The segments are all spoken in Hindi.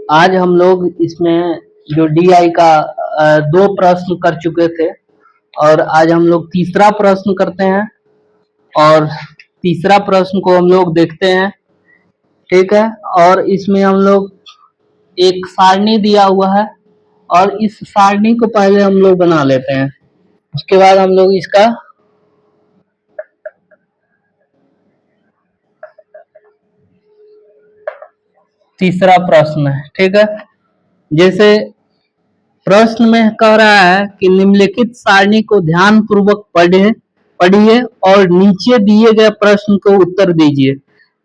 आज हम लोग इसमें जो डीआई का दो प्रश्न कर चुके थे और आज हम लोग तीसरा प्रश्न करते हैं और तीसरा प्रश्न को हम लोग देखते हैं। ठीक है, और इसमें हम लोग एक सारणी दिया हुआ है और इस सारणी को पहले हम लोग बना लेते हैं, उसके बाद हम लोग इसका तीसरा प्रश्न है। ठीक है, जैसे प्रश्न में कह रहा है कि निम्नलिखित सारणी को ध्यान पूर्वक पढ़िए और नीचे दिए गए प्रश्न को उत्तर दीजिए।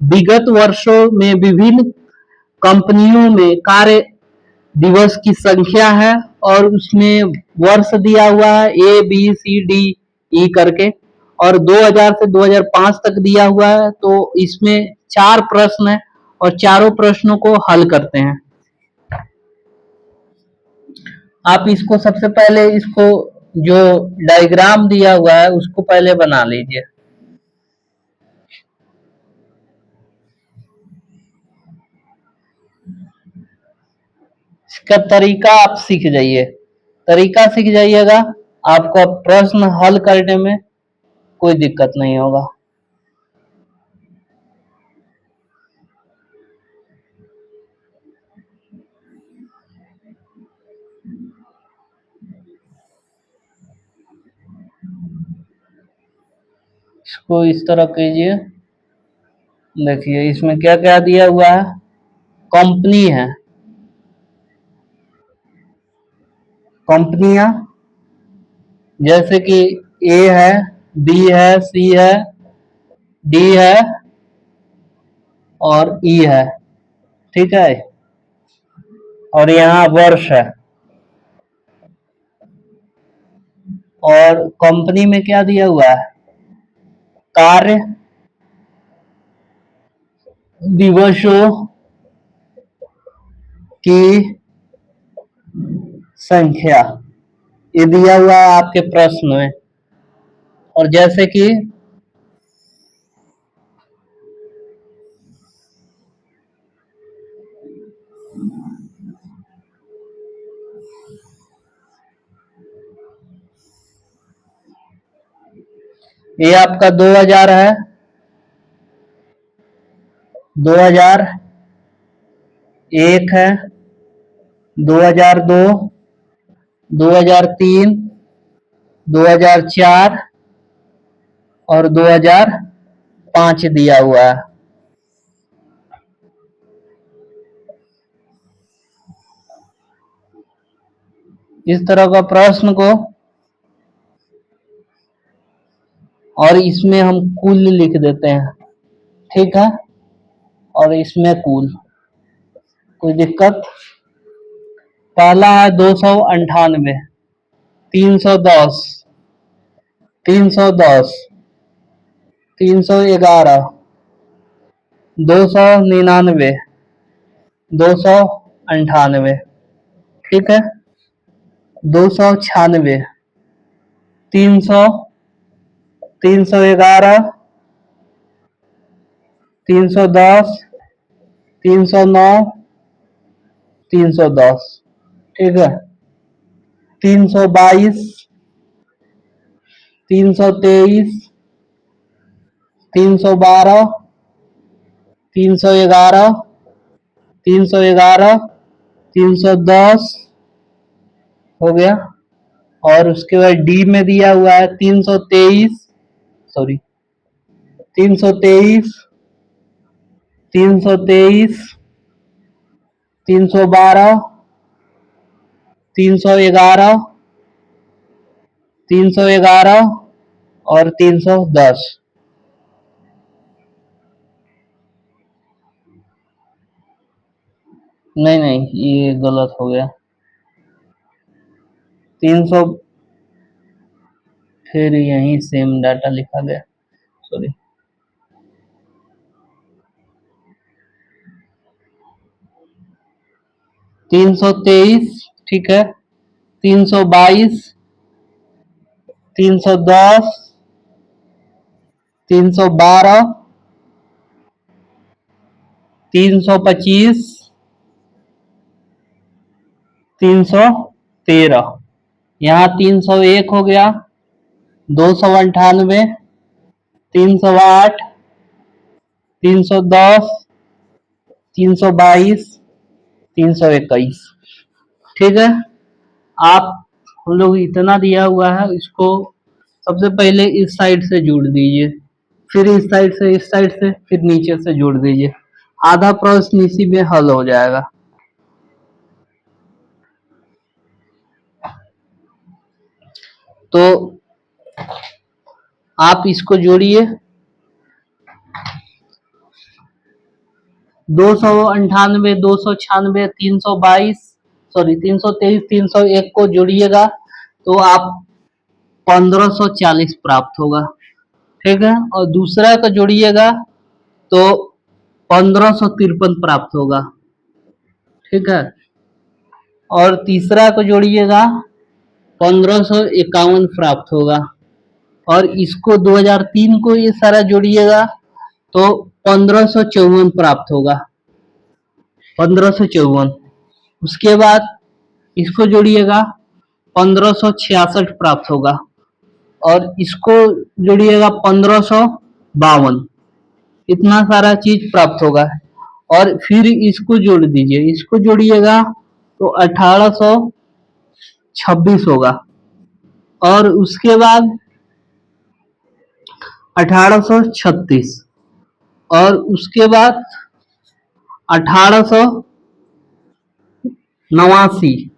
विगत वर्षों में विभिन्न कंपनियों में कार्य दिवस की संख्या है और उसमें वर्ष दिया हुआ है A B C D E करके और 2000 से 2005 तक दिया हुआ है। तो इसमें 4 प्रश्न है और चारों प्रश्नों को हल करते हैं। आप इसको सबसे पहले इसको जो डायग्राम दिया हुआ है उसको पहले बना लीजिए। इसका तरीका आप सीख जाइए, तरीका सीख जाइएगा, आपको प्रश्न हल करने में कोई दिक्कत नहीं होगा। इसको इस तरह कीजिए। देखिए इसमें क्या क्या दिया हुआ है। कंपनी है, कंपनियां जैसे कि ए है, बी है, सी है, डी है और ई है। ठीक है, और यहाँ वर्ष है। और कंपनी में क्या दिया हुआ है, कार्य दिवसों की संख्या, ये दिया हुआ है आपके प्रश्न में। और जैसे कि ये आपका 2000 है, 2001 है, 2002, 2003, 2004 और 2005 दिया हुआ है। इस तरह का प्रश्न को, और इसमें हम कुल लिख देते हैं। ठीक है, और इसमें कुल, कोई दिक्कत। पहला है 298, 310, 310, 311, 299, 298। ठीक है, 296, 300, 311, 310, 309, 310। ठीक है, 322, 323, 312, 311, 311, 310 हो गया। और उसके बाद डी में दिया हुआ है 323, सॉरी 323, 323, 312, 311, 311 और 310। नहीं नहीं, ये गलत हो गया। 300 फिर यही सेम डाटा लिखा गया, सॉरी। 323, ठीक है, 322, 310, 312, 325 313, यहाँ 301 हो गया, 298, 308, 310, 322, 321। ठीक है, आप हम लोग इतना दिया हुआ है, इसको सबसे पहले इस साइड से जोड़ दीजिए, फिर इस साइड से, इस साइड से, फिर नीचे से जोड़ दीजिए। आधा प्रश्न इसी में हल हो जाएगा। तो आप इसको जोड़िए, 298, 296, 322, सॉरी 323, 301 को जोड़िएगा तो आप 1540 प्राप्त होगा। ठीक है, और दूसरा का जोड़िएगा तो 1553 प्राप्त होगा। ठीक है, और तीसरा को जोड़िएगा 1551 प्राप्त होगा, और इसको 2003 को ये सारा जोड़िएगा तो 1554 प्राप्त होगा, 1554। उसके बाद इसको जोड़िएगा 1566 प्राप्त होगा, और इसको जोड़िएगा 1552। इतना सारा चीज प्राप्त होगा, और फिर इसको जोड़ दीजिए, इसको जोड़िएगा तो 1826 होगा, और उसके बाद 1836, और उसके बाद 1889,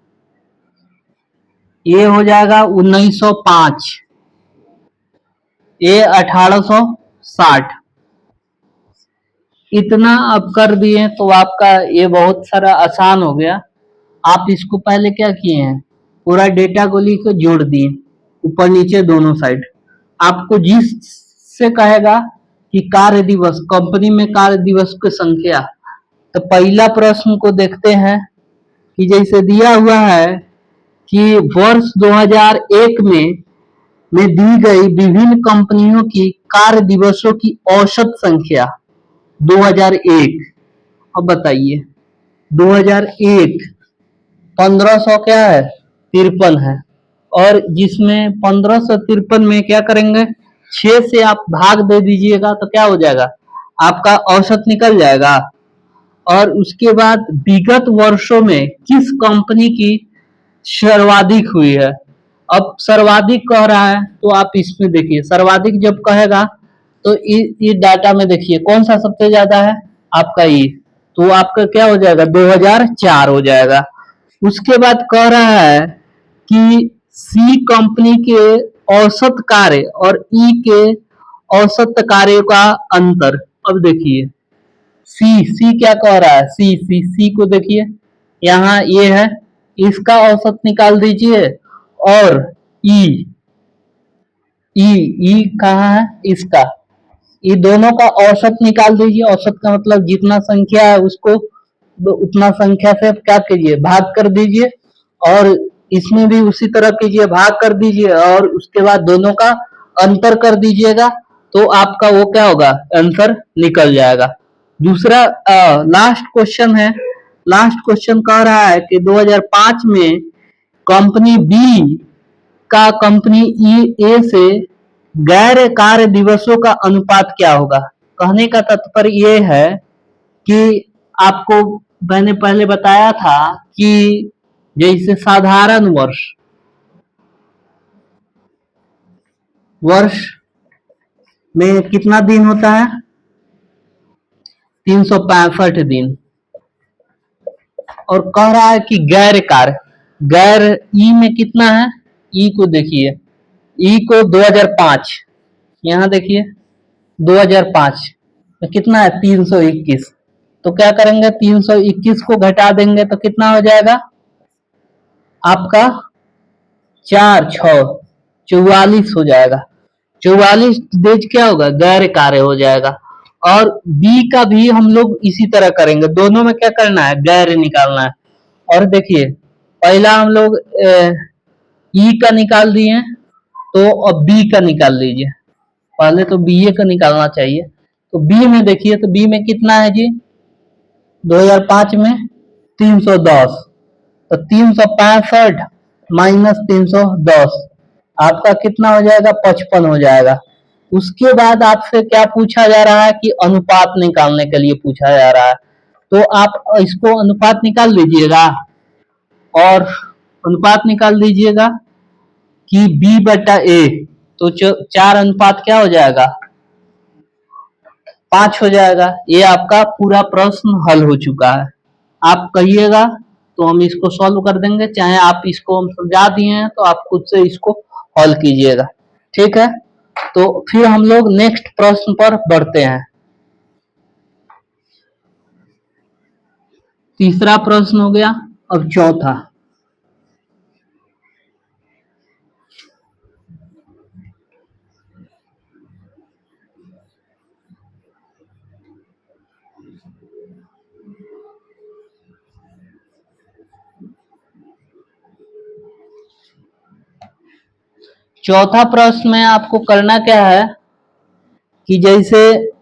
ये हो जाएगा 1905, ये 1860। इतना आप कर दिए तो आपका ये बहुत सारा आसान हो गया। आप इसको पहले क्या किए हैं, पूरा डेटा को लिख जोड़ दिए ऊपर नीचे दोनों साइड। आपको जिससे कहेगा कि कार्य दिवस, कंपनी में कार्य दिवस की संख्या, तो पहला प्रश्न को देखते हैं कि जैसे दिया हुआ है कि वर्ष 2001 में दी गई विभिन्न कंपनियों की कार्य दिवसों की औसत संख्या 2001। अब बताइए 2001 1500 क्या है, 53 है, और जिसमें 1553 में क्या करेंगे, 6 से आप भाग दे दीजिएगा तो क्या हो जाएगा, आपका औसत निकल जाएगा। और उसके बाद विगत वर्षों में किस कंपनी की सर्वाधिक हुई है। अब सर्वाधिक कह रहा है तो आप इसमें देखिए, सर्वाधिक जब कहेगा तो इस डाटा में देखिए कौन सा सबसे ज्यादा है, आपका ये, तो आपका क्या हो जाएगा, 2004 हो जाएगा। उसके बाद कह रहा है कि सी कंपनी के औसत कार्य और ई के औसत कार्य का अंतर। अब देखिए सी क्या कह रहा है, सी को देखिए, यहाँ ये है, इसका औसत निकाल दीजिए, और ई ई कहाँ है, इसका, ये दोनों का औसत निकाल दीजिए। औसत का मतलब जितना संख्या है उसको उतना संख्या से क्या कीजिए, भाग कर दीजिए, और इसमें भी उसी तरह कीजिए, भाग कर दीजिए, और उसके बाद दोनों का अंतर कर दीजिएगा तो आपका वो क्या होगा, आंसर निकल जाएगा। दूसरा लास्ट क्वेश्चन है, लास्ट क्वेश्चन कह रहा है कि 2005 में कंपनी बी का कंपनी ए से गैर कार्य दिवसों का अनुपात क्या होगा। कहने का तात्पर्य ये है कि आपको मैंने पहले बताया था कि जैसे साधारण वर्ष में कितना दिन होता है, 365 दिन, और कह रहा है कि गैर कार्य, गैर ई में कितना है, ई को देखिए, ई को 2005, यहाँ देखिए 2005 में कितना है, 321। तो क्या करेंगे, 321 को घटा देंगे तो कितना हो जाएगा आपका, 44 हो जाएगा। 44 डेज क्या होगा, गैर कार्य हो जाएगा। और बी का भी हम लोग इसी तरह करेंगे, दोनों में क्या करना है, गैर निकालना है। और देखिए पहला हम लोग ई का निकाल दिए, तो अब बी का निकाल लीजिए, पहले तो बी ए का निकालना चाहिए। तो बी में देखिए, तो बी में कितना है जी, 2005 में 310, तो 365 माइनस 310 आपका कितना हो जाएगा, 55 हो जाएगा। उसके बाद आपसे क्या पूछा जा रहा है कि अनुपात निकालने के लिए पूछा जा रहा है, तो आप इसको अनुपात निकाल लीजिएगा और अनुपात निकाल दीजिएगा कि b बटा a, तो 4 अनुपात क्या हो जाएगा, 5 हो जाएगा। ये आपका पूरा प्रश्न हल हो चुका है। आप कहिएगा तो हम इसको सॉल्व कर देंगे, चाहे आप इसको हम समझा दिए हैं तो आप खुद से इसको हल कीजिएगा, ठीक है। तो फिर हम लोग नेक्स्ट प्रश्न पर बढ़ते हैं। तीसरा प्रश्न हो गया, अब चौथा। चौथा प्रश्न में आपको करना क्या है कि जैसे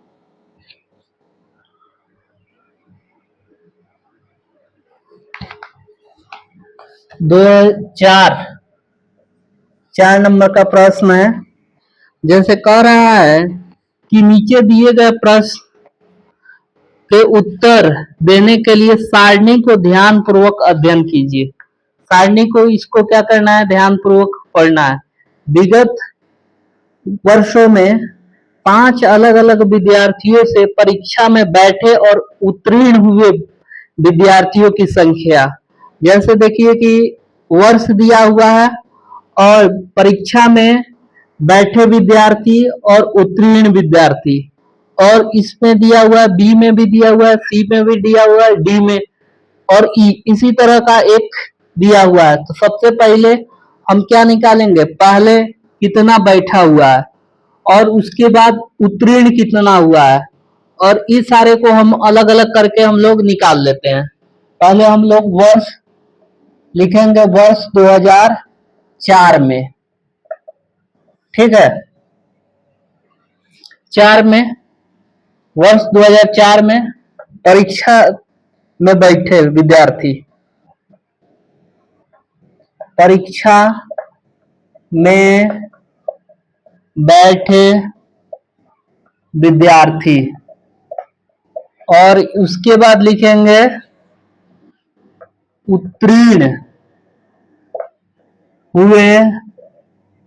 4 नंबर का प्रश्न है। जैसे कह रहा है कि नीचे दिए गए प्रश्न के उत्तर देने के लिए सारणी को ध्यान पूर्वक अध्ययन कीजिए। सारणी को इसको क्या करना है, ध्यान पूर्वक पढ़ना है। विगत वर्षों में 5 अलग अलग विद्यार्थियों से परीक्षा में बैठे और उत्तीर्ण हुए विद्यार्थियों की संख्या। जैसे देखिए कि वर्ष दिया हुआ है और परीक्षा में बैठे विद्यार्थी और उत्तीर्ण विद्यार्थी, और इसमें दिया हुआ है, बी में भी दिया हुआ है, सी में भी दिया हुआ है, डी में और ई इसी तरह का एक दिया हुआ है। तो सबसे पहले हम क्या निकालेंगे, पहले कितना बैठा हुआ है और उसके बाद उत्तीर्ण कितना हुआ है, और इस सारे को हम अलग अलग करके हम लोग निकाल लेते हैं। पहले हम लोग वर्ष लिखेंगे, वर्ष 2004 में, ठीक है। 4 में, वर्ष 2004 में परीक्षा में बैठे विद्यार्थी, परीक्षा में बैठे विद्यार्थी, और उसके बाद लिखेंगे उत्तीर्ण हुए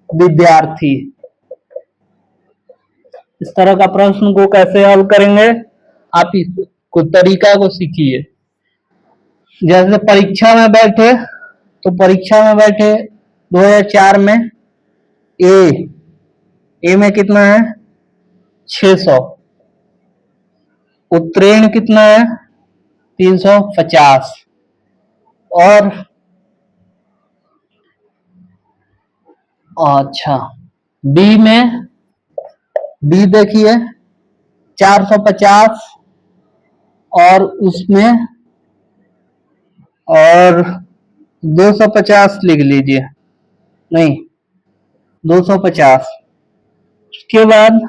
विद्यार्थी। इस तरह का प्रश्न को कैसे हल करेंगे, आप इसको तरीका को सीखिए। जैसे परीक्षा में बैठे, तो परीक्षा में बैठे 2004 में ए में कितना है, 600। उत्तीर्ण कितना है, 350। और अच्छा, बी में, बी देखिए 450 और उसमें और 250 लिख लीजिए, नहीं 250। उसके बाद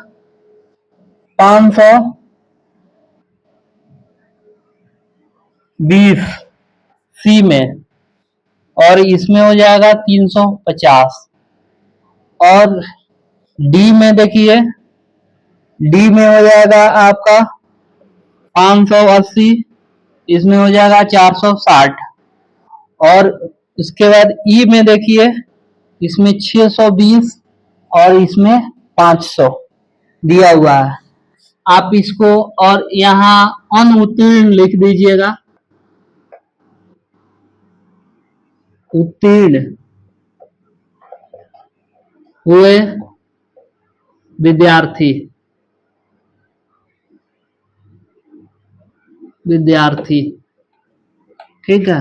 520 सी में, और इसमें हो जाएगा 350। और डी में देखिए, डी में हो जाएगा आपका 580, इसमें हो जाएगा 460। और उसके बाद ई में देखिए, इसमें 620 और इसमें 500 दिया हुआ है। आप इसको और यहाँ अनउत्तीर्ण लिख दीजिएगा, उत्तीर्ण हुए विद्यार्थी, विद्यार्थी, ठीक है।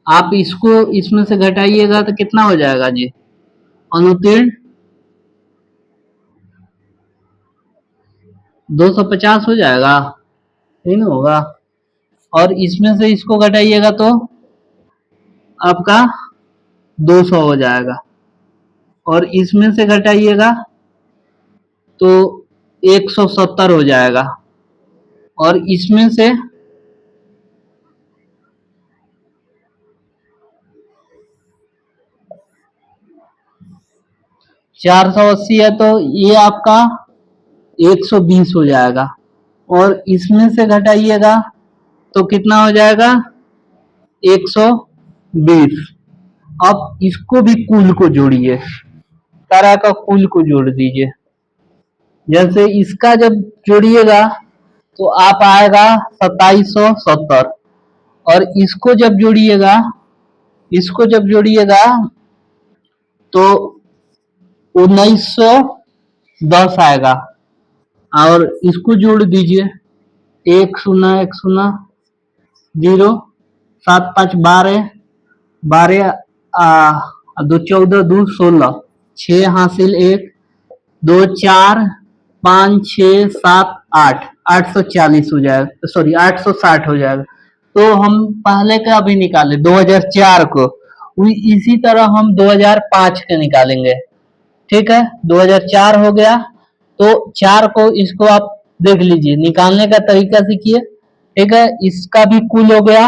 आप इसको इसमें से घटाइएगा तो कितना हो जाएगा जी, अनुत्तीर्ण 250 हो जाएगा, नहीं ना होगा। और इसमें से इसको घटाइएगा तो आपका 200 हो जाएगा, और इसमें से घटाइएगा तो 170 हो जाएगा, और इसमें से 480 है तो ये आपका 120 हो जाएगा, और इसमें से घटाइएगा तो कितना हो जाएगा 120। अब इसको भी कुल को जोड़िए, तरह का कुल को जोड़ दीजिए। जैसे इसका जब जोड़िएगा तो आप आएगा 2770, और इसको जब जोड़िएगा तो 1910 आएगा, और इसको जोड़ दीजिए, एक शून्य एक शून्य जीरो, 7 5 12, 12 दो 14, दो 16, 6 हासिल, 1 2 4 5 6 7 8, 840 हो जाएगा, सॉरी 860 हो जाएगा। तो हम पहले का भी निकाले 2004 को, इसी तरह हम 2005 के निकालेंगे। ठीक है, 2004 हो गया, तो 4 को इसको आप देख लीजिए, निकालने का तरीका सीखिए। ठीक है, इसका भी कुल हो गया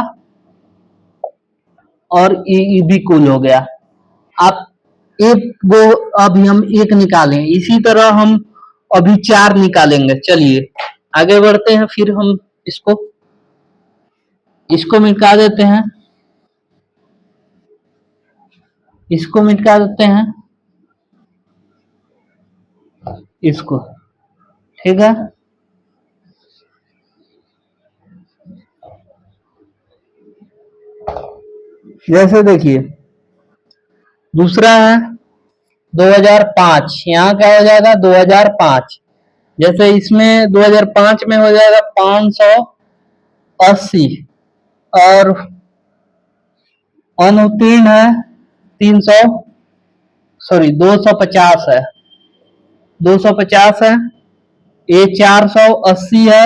और ये भी कुल हो गया। आप एक वो अभी हम एक निकालें, इसी तरह हम अभी 4 निकालेंगे। चलिए आगे बढ़ते हैं, फिर हम इसको इसको मिटा देते हैं, इसको मिटा देते हैं, इसको। ठीक है, जैसे देखिए दूसरा है 2005, यहाँ क्या हो जाएगा 2005। जैसे इसमें 2005 में हो जाएगा 580, और अनुत्तीर्ण है 300, सॉरी 250 है, 250 है, ये 480 है,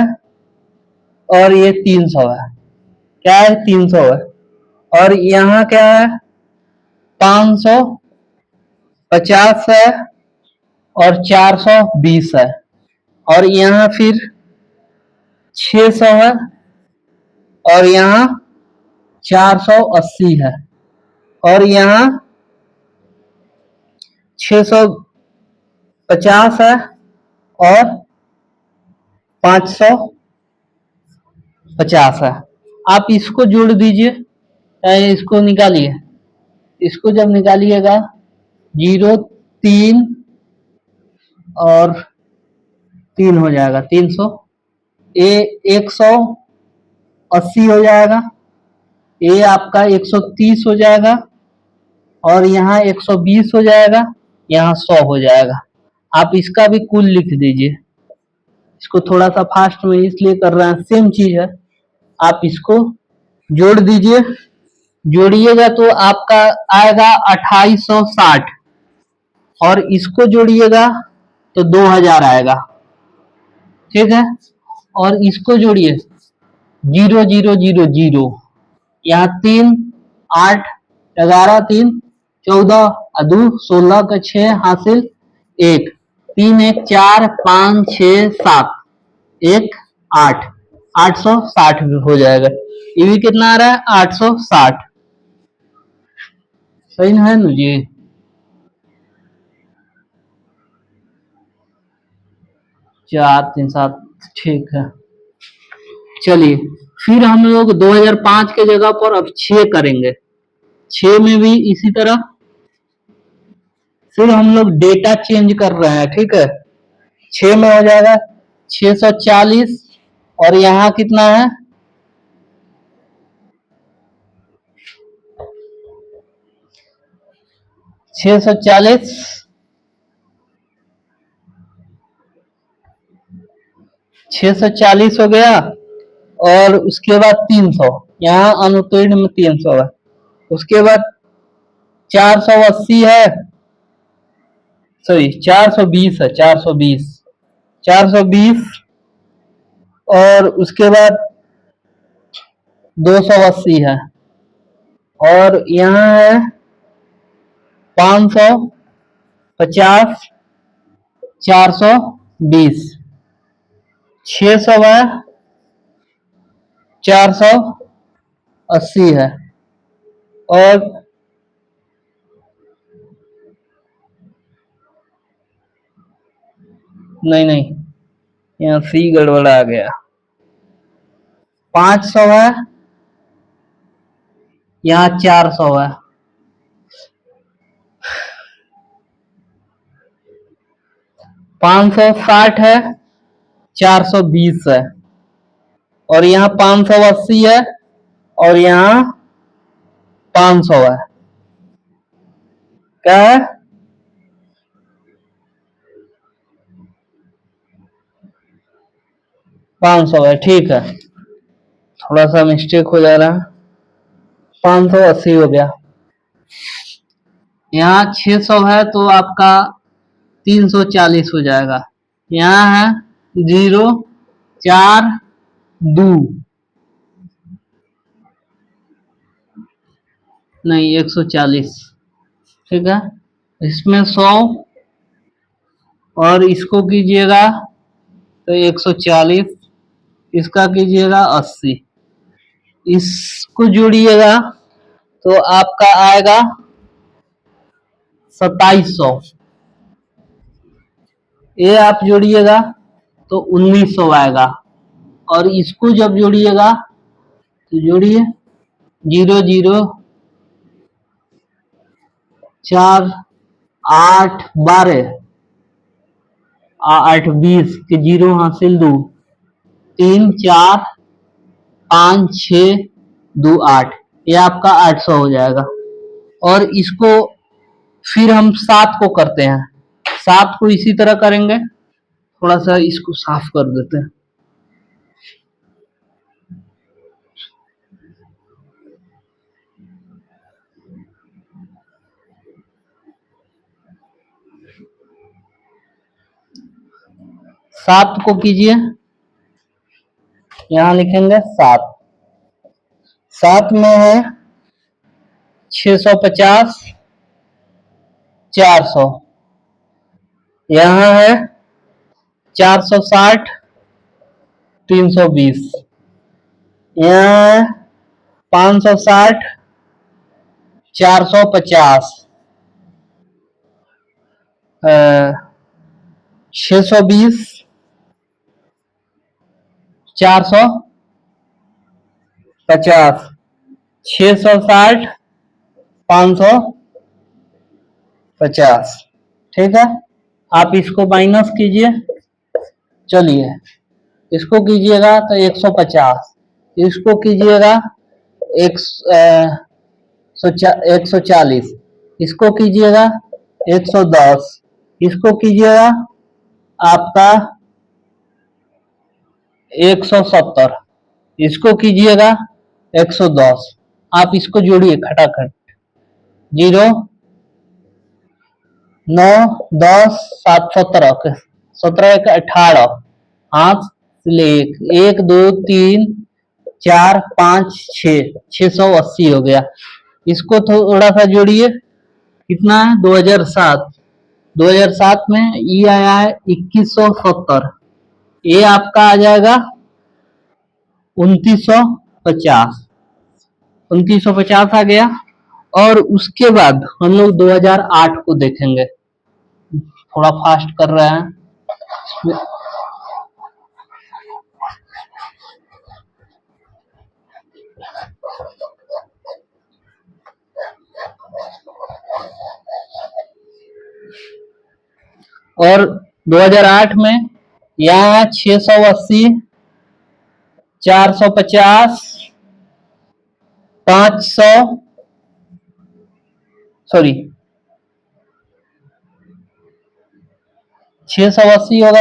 और ये 300 है। क्या है 300 है, और यहाँ क्या है 550 है, और 420 है, और यहाँ फिर 600 है, और यहाँ 480 है, और यहाँ 650 है, और 550 है। आप इसको जोड़ दीजिए, इसको निकालिए, इसको जब निकालिएगा 0 3 और 3 हो जाएगा 300, ये 180 हो जाएगा, ये आपका 130 हो जाएगा, और यहाँ 120 हो जाएगा, यहाँ 100 हो जाएगा। आप इसका भी कुल लिख दीजिए। इसको थोड़ा सा फास्ट में इसलिए कर रहे हैं, सेम चीज है। आप इसको जोड़ दीजिए, जोड़िएगा तो आपका आएगा 2860, और इसको जोड़िएगा तो 2000 आएगा। ठीक है, और इसको जोड़िए 0000, यहाँ 3 8 11 3 14, 2 16 का 6 हासिल, 1 3 1 4 5 6 7 1 8, 860 हो जाएगा। ये भी कितना आ रहा है 860। सही है ना जी? 4 3 7, ठीक है। चलिए फिर हम लोग 2005 के जगह पर अब 6 करेंगे। 6 में भी इसी तरह फिर हम लोग डेटा चेंज कर रहे हैं। ठीक है, 6 में हो जाएगा 640, और यहाँ कितना है 640, 640 हो गया, और उसके बाद 300, यहाँ अनुत्तीर्ण में 300 है। उसके बाद 480 है, सॉरी 420 है, 420, 420, और उसके बाद 280 है, और यहाँ है 550, 420, 600 है, 480 है, और नहीं नहीं, यहाँ सी गड़बड़ा गया। 500 है, यहाँ 400 है। 560 है, 420 है, और यहाँ 580 है, और यहाँ 500 है। क्या है? 500 है, ठीक है। थोड़ा सा मिस्टेक हो जा रहा है। 580 हो गया। यहाँ 600 है तो आपका 340 हो जाएगा। यहाँ है 0 4 2, नहीं 140, ठीक है। इसमें 100 और इसको कीजिएगा तो 140, इसका कीजिएगा 80, इसको जोड़िएगा तो आपका आएगा 2700। ये आप जोड़िएगा तो 1900 आएगा, और इसको जब जोड़िएगा तो जोड़िए 0 0 4 8 12, 8 20 के 0 हासिल 2, 3 4 5 6 2 8, ये आपका 800 हो जाएगा। और इसको फिर हम 7 को करते हैं। 7 को इसी तरह करेंगे। थोड़ा सा इसको साफ कर देते हैं। सात को कीजिए, यहां लिखेंगे 7। 7 में है 650 400, यहां है 460 320, यहाँ है 560 450, 620 450, 660 550, ठीक है। आप इसको माइनस कीजिए। चलिए, इसको कीजिएगा तो 150, इसको कीजिएगा 140, इसको कीजिएगा 110, इसको कीजिएगा आपका 170, इसको कीजिएगा 110। आप इसको जोड़िए खटाखट। 0 9 10 7 17, 17 1 18, हाथ ले 1 2 3 4 5 6, 680 हो गया। इसको थोड़ा सा जोड़िए, कितना है 2007, 2007 में ये आया है 2170, ये आपका आ जाएगा 2950, 2950 आ गया। और उसके बाद हम लोग 2008 को देखेंगे। थोड़ा फास्ट कर रहे हैं। और 2008 में यहाँ 680 450 500, सॉरी 680 होगा